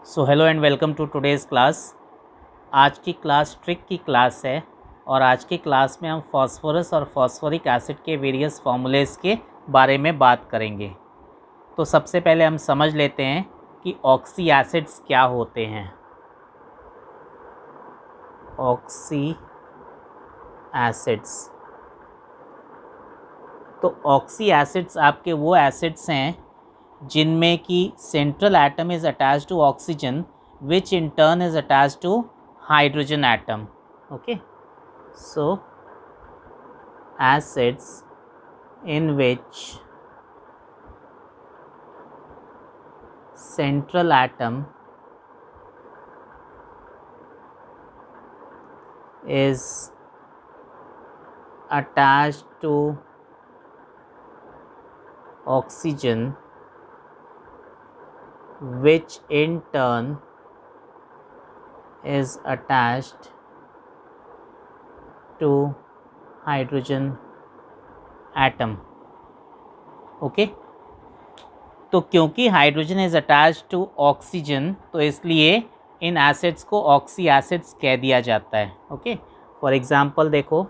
So hello and welcome to today's class. आज की class trick की क्लास है और आज की क्लास में हम फास्फोरस और फास्फोरिक एसिड के वेरियस फार्मूलेस के बारे में बात करेंगे। तो सबसे पहले हम समझ लेते हैं कि ऑक्सी एसिड्स क्या होते हैं। ऑक्सी एसिड्स, तो ऑक्सी एसिड्स आपके वो एसिड्स हैं जिनमें कि central atom is attached to oxygen which in turn is attached to hydrogen atom. Okay, so acids in which central atom is attached to oxygen which in turn is attached to hydrogen atom. Okay, तो क्योंकि hydrogen is attached to oxygen तो इसलिए इन acids को oxy acids कह दिया जाता है। ओके, फॉर एग्जांपल देखो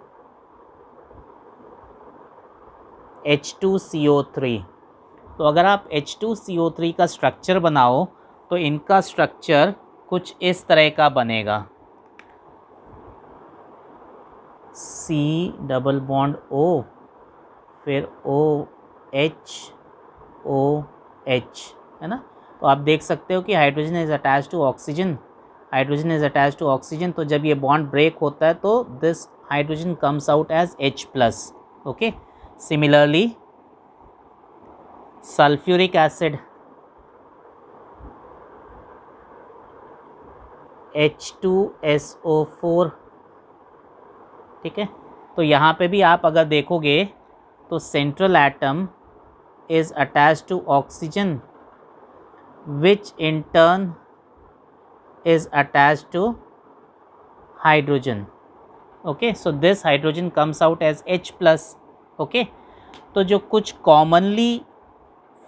H2CO3, तो अगर आप H2CO3 का स्ट्रक्चर बनाओ तो इनका स्ट्रक्चर कुछ इस तरह का बनेगा। C डबल बॉन्ड O, फिर OH OH, है ना। तो आप देख सकते हो कि hydrogen is attached to oxygen, hydrogen is attached to oxygen, तो जब ये बॉन्ड ब्रेक होता है तो this hydrogen comes out as H+। Okay, similarly sulphuric acid H2SO4, ठीक है। तो यहाँ पे भी आप अगर देखोगे तो central atom is attached to oxygen which in turn is attached to hydrogen. Okay, so this hydrogen comes out as H+. Okay, तो जो कुछ commonly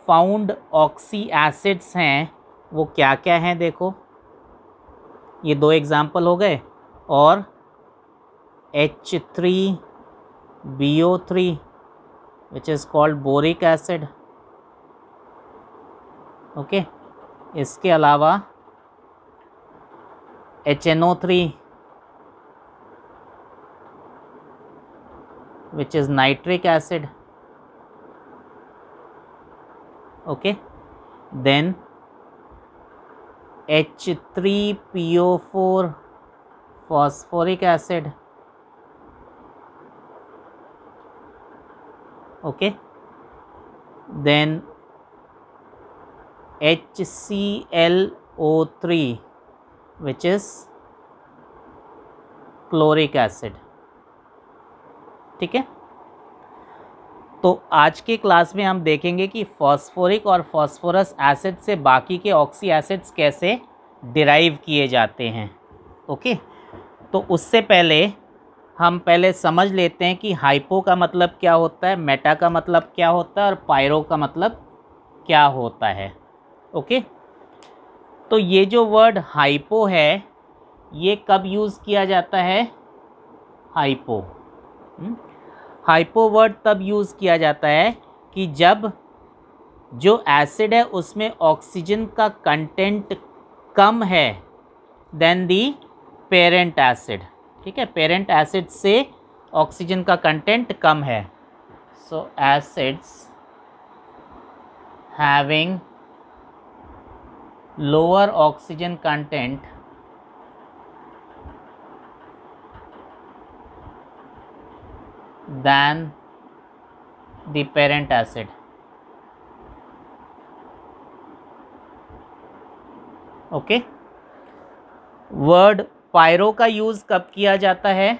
found oxy acids हैं वो क्या क्या हैं, देखो ये दो एग्जाम्पल हो गए, और H3BO3 which is called boric acid. Okay, इसके अलावा HNO3 which is nitric acid. Okay, then H3PO4 phosphoric acid. Okay, then HClO3 which is chloric acid. ठीक है, तो आज के क्लास में हम देखेंगे कि फॉस्फोरिक और फॉस्फोरस एसिड से बाकी के ऑक्सी एसिड्स कैसे डिराइव किए जाते हैं। ओके, तो उससे पहले हम समझ लेते हैं कि हाइपो का मतलब क्या होता है, मेटा का मतलब क्या होता है और पायरो का मतलब क्या होता है। ओके, तो ये जो वर्ड हाइपो है ये कब यूज़ किया जाता है, हाइपो हाइपो वर्ड तब यूज़ किया जाता है कि जब जो एसिड है उसमें ऑक्सीजन का कंटेंट कम है देन दी पेरेंट एसिड। ठीक है, पेरेंट एसिड से ऑक्सीजन का कंटेंट कम है। So acids having lower oxygen content than the parent acid. Okay, word pyro का यूज़ कब किया जाता है,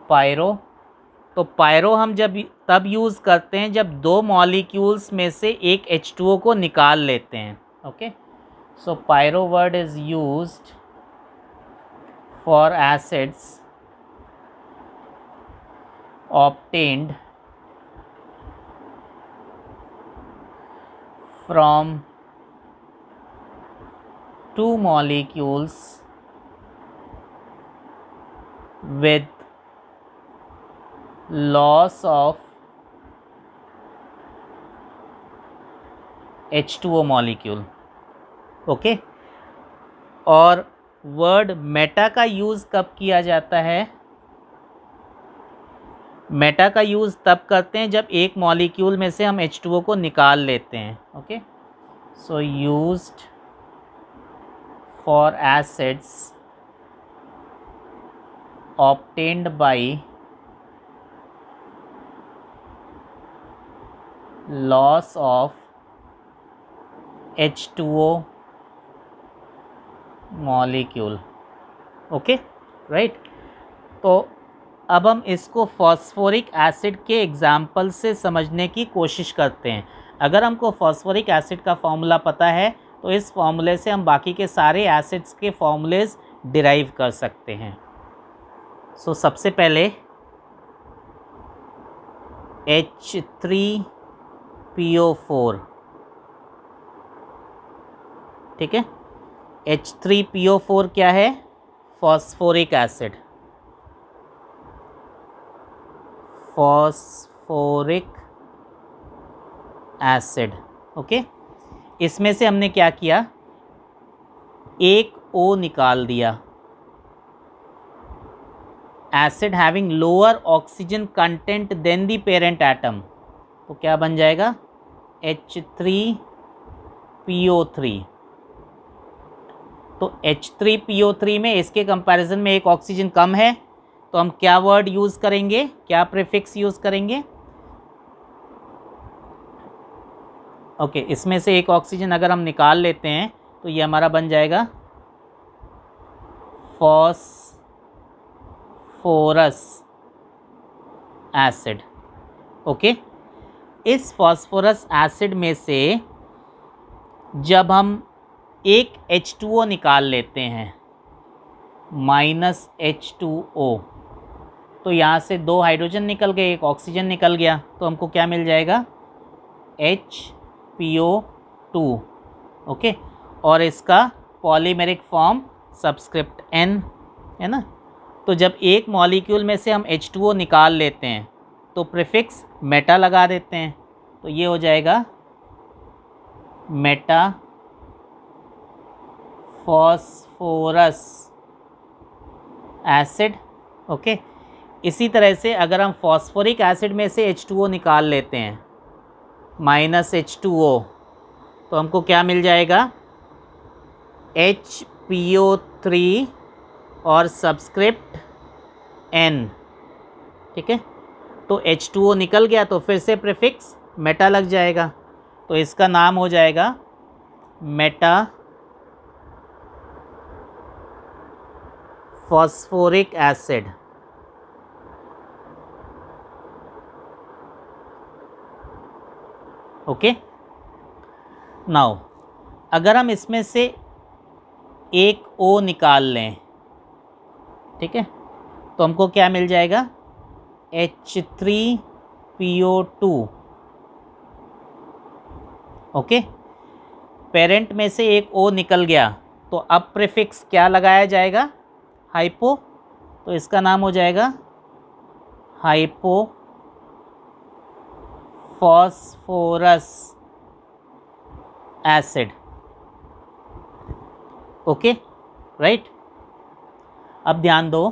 पायरो, तो पायरो हम तब यूज़ करते हैं जब दो मॉलिक्यूल्स में से एक H2O को निकाल लेते हैं। Okay, so pyro word is used for acids obtained from two molecules with loss of H2O molecule. Okay और वर्ड मेटा का यूज़ कब किया जाता है? मेटा का यूज़ तब करते हैं जब एक मॉलिक्यूल में से हम H2O को निकाल लेते हैं. Okay so used for acids obtained by loss of H2O molecule. Okay right. तो अब हम इसको फॉस्फोरिक एसिड के एग्जाम्पल से समझने की कोशिश करते हैं. अगर हमको फॉस्फोरिक एसिड का फॉर्मूला पता है तो इस फॉर्मूले से हम बाकी के सारे एसिड्स के फॉर्मूलेज डिराइव कर सकते हैं. सो सबसे पहले H3PO4, ठीक है. H3PO4 क्या है? Phosphoric acid. Phosphoric acid. Okay इसमें से हमने क्या किया? एक O निकाल दिया. Acid having lower oxygen content than the parent atom. तो क्या बन जाएगा? H3PO3. तो H3PO3 में इसके कंपैरिजन में एक ऑक्सीजन कम है तो हम क्या वर्ड यूज़ करेंगे, क्या प्रीफिक्स यूज़ करेंगे? ओके इसमें से एक ऑक्सीजन अगर हम निकाल लेते हैं तो ये हमारा बन जाएगा फॉस्फोरस एसिड. ओके इस फॉस्फोरस एसिड में से जब हम एक H2O निकाल लेते हैं -H2O तो यहाँ से 2 हाइड्रोजन निकल गए, एक ऑक्सीजन निकल गया. तो हमको क्या मिल जाएगा? HPO2. ओके और इसका पॉलीमेरिक फॉर्म सबस्क्रिप्ट N है ना. तो जब एक मॉलिक्यूल में से हम H2O निकाल लेते हैं तो प्रीफिक्स मेटा लगा देते हैं. तो ये हो जाएगा मेटा फॉस्फोरस एसिड. ओके इसी तरह से अगर हम फॉस्फोरिक एसिड में से H2O निकाल लेते हैं -H2O तो हमको क्या मिल जाएगा? HPO3 और सबस्क्रिप्ट N. ठीक है तो H2O निकल गया तो फिर से प्रीफिक्स मेटा लग जाएगा. तो इसका नाम हो जाएगा Meta phosphoric acid. Okay now अगर हम इसमें से एक O निकाल लें, ठीक है तो हमको क्या मिल जाएगा? H3PO2. ओके पेरेंट में से एक O निकल गया तो अब प्रीफिक्स क्या लगाया जाएगा? हाइपो. तो इसका नाम हो जाएगा hypo phosphorous acid. Okay right. अब ध्यान दो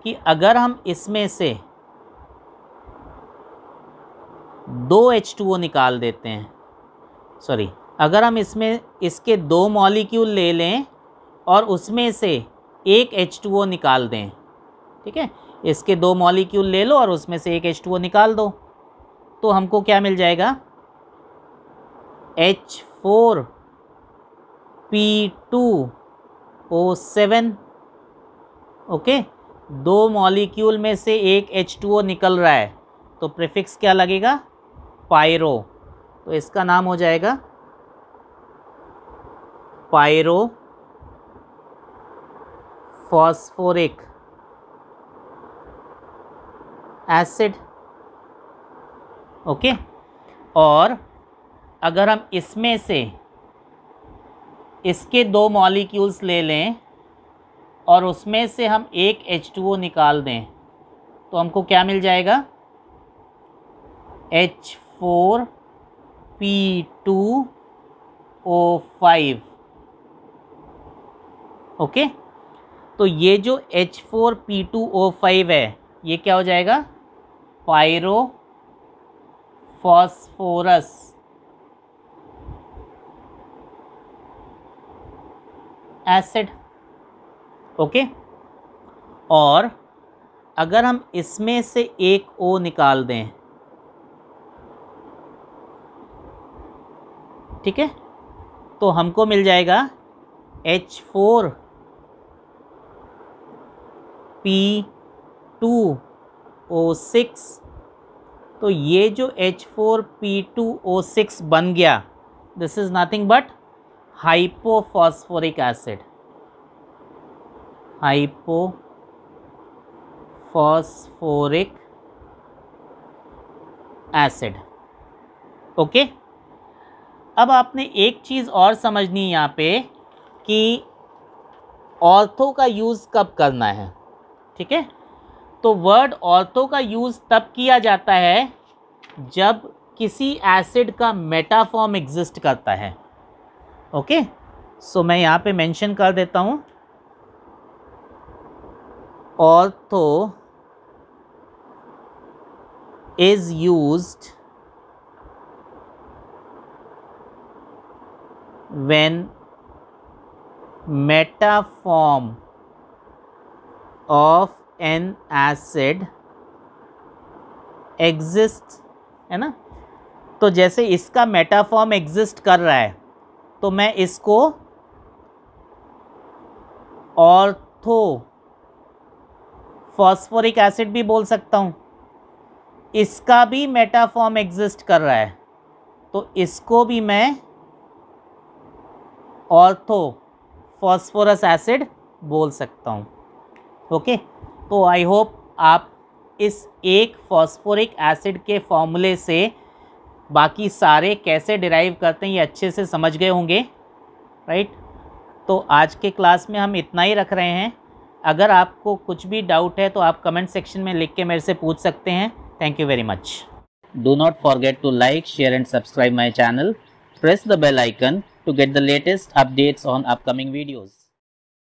कि अगर हम इसमें से 2 H2O निकाल देते हैं, सॉरी अगर हम इसमें इसके 2 मॉलिक्यूल ले लें और उसमें से एक H2O निकाल दें, ठीक है इसके 2 मॉलिक्यूल ले लो और उसमें से एक H2O निकाल दो तो हमको क्या मिल जाएगा? H4P2O7. ओके 2 मॉलिक्यूल में से एक H2O निकल रहा है तो प्रीफिक्स क्या लगेगा? पायरो. तो इसका नाम हो जाएगा पायरो फॉस्फोरिक एसिड. ओके और अगर हम इसमें से इसके 2 मॉलिक्यूल्स ले लें और उसमें से हम एक H2O निकाल दें तो हमको क्या मिल जाएगा, H4P2O5। ओके, तो ये जो H4P2O5 है ये क्या हो जाएगा, पायरोफॉस्फोरस एसिड। ओके, और अगर हम इसमें से एक O निकाल दें, ठीक है, तो हमको मिल जाएगा H4P2O6। तो ये जो H4P2O6 बन गया, this is nothing but hypophosphoric acid, hypophosphoric acid. Okay, अब आपने एक चीज़ और समझनी है यहाँ पे कि ऑर्थो का यूज़ कब करना है, ठीक है। तो वर्ड ऑर्थो का यूज़ तब किया जाता है जब किसी एसिड का मेटाफॉर्म एग्जिस्ट करता है। ओके, सो मैं यहाँ पे मेंशन कर देता हूँ, ortho is used when metaform of an acid exists, है ना। तो जैसे इसका मेटाफॉर्म एग्जिस्ट कर रहा है तो मैं इसको ऑर्थो फॉस्फोरिक एसिड भी बोल सकता हूँ। इसका भी मेटाफॉर्म एग्जिस्ट कर रहा है तो इसको भी मैं ऑर्थो फॉस्फोरस एसिड बोल सकता हूँ। ओके, तो आई होप आप इस एक फॉस्फोरिक एसिड के फॉर्मूले से बाकी सारे कैसे डिराइव करते हैं ये अच्छे से समझ गए होंगे, राइट। तो आज के क्लास में हम इतना ही रख रहे हैं। अगर आपको कुछ भी डाउट है तो आप कमेंट सेक्शन में लिख के मेरे से पूछ सकते हैं। Thank you very much. Do not forget to like, share and subscribe my channel. Press the bell icon to get the latest updates on upcoming videos.